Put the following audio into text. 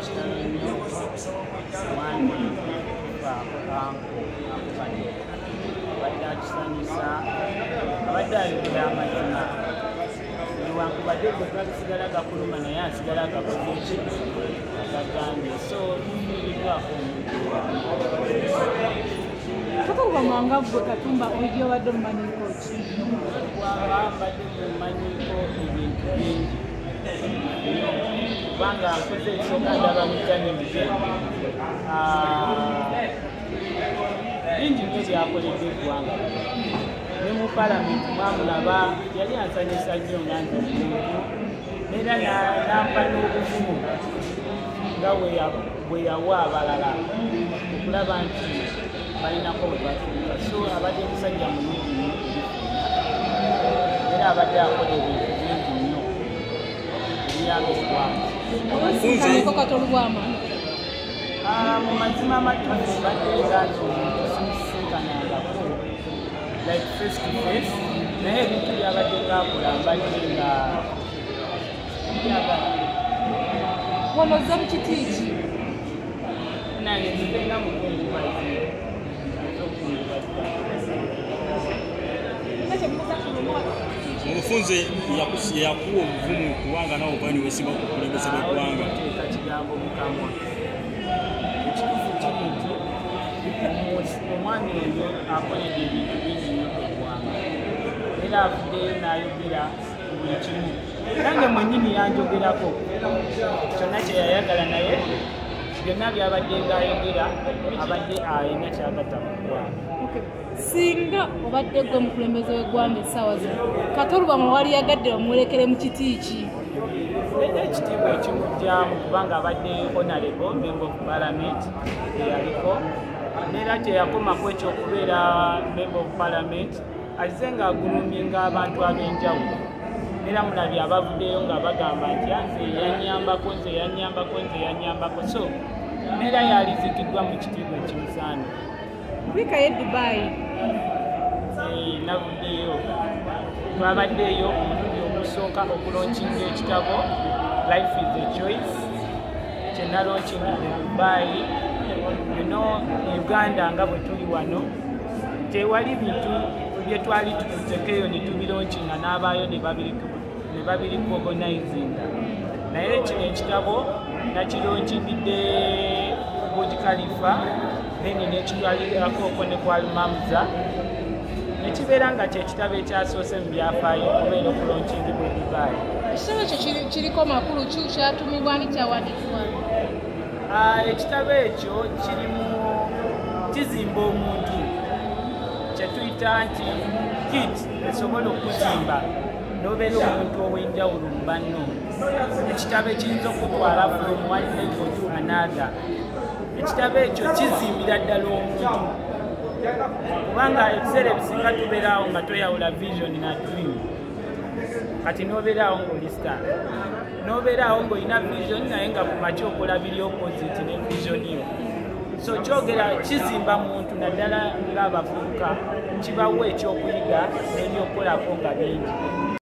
kitalo nnyo mwani akubadde akisanyusa abadde ayogera amazima newankubadde gwe gasigala gakuluma naye asigala gakoze ki agagambye so tufiiriddwako Kato Lubwama nga gwe Katumba Oyee obadde mumanyiko ki? mbadde mumanyiko ebintu bingi kubanga nkoze ekisooka ndaba mizanyo mize bingi nnyo byakoledde eggwanga ne mu palamenti mwamulaba yali ansanyusa nnyo ngange omuntu era nampa n'obuvumu nga bwe yawa abalala okulaba nti balinako bwe batuuka so abadde musajja mulungi nnyo era abadde akola ebintu bingi nnyo ebiyamba eggwanga. Osinkaniko Kato Lubwama? Mu mazima amatuufu badde ngaati omuntu simusisinkanangako like face to face naye ebintu byabadde ngaakola mbadde nga byagala. Wano ozza mu kiti ki? Nange nzizenga mukungubazi Omufunze yakuwa obuvumu kubanga nawe obani weesiba ku bukulembeze bw'eggwanga. Teeka kigambo mukamwa ekituufu kiri nti omwami oyo akoledde ebintu bingi nnyo ku ggwanga era avuddeyo n'ayogera buli kimu nange mwennyini yanjogerako kyonna kye yayagala naye byonna byabadde ng'ayogera abadde ayina kyagatta mu ggwanga. Singa obadde gwe mukulembeze w'eggwanga essaawa zino Kato Lubwama wali yagadde bamuwerekere mu kiti ki? Ekitiibwa ekimujjamu kubanga abadde honorable member of parliament eyaliko neera teyakomako ekyokubeera member of parliament azze ng'agulumye ng'abantu ab'enjawulo neera mulabye abavuddeyo nga bagamba nti nze yanyambako so neera yalizikiddwa mu kitiibwa ekimusaana. Wiika ye Dubai navuddeyo twabaddeyo omulundi ogusooka okulonkinga ekitabo Life is a Choice kye nalonkingidde Dubai eno Uganda nga bwe tuli wano tewali bintu bye twali tutekeyo ne tubironkinga n'abaayo ne babiri kuorganizinga naye kino ekitabo nakironkingidde Burj Khalifa neni nekitwalirako ne kwali Mamza nekibeera nga kyekitabo ekyasoose mu byafaayo okubeera okulonchingibwa Dubai. Ekitabo ekyo kiriko makulu ki kyatumibwa ni kyawandiikibwa? Ekitabo ekyo kirimu kizimba omuntu kyetuyita nti kit esobola okuzimba n'obeera omuntu ow'enjawulo mu banno. Ekitabo ekiyinza okutwala from one level to another. Ekitabo ekyo kizimbira ddala omuntu kubanga ebiseera ebisinga tubeeraawo nga toyawula vision na dream kati n'obeeraawo ng'oli star n'obeeraawo ng'olina vision naye nga kumaki okola biri opposite ne vision yo so kyogera kizimba muntu naddala ng'abavubuka kibawa ekyokuyiga n'ebyokukolako nga bingi.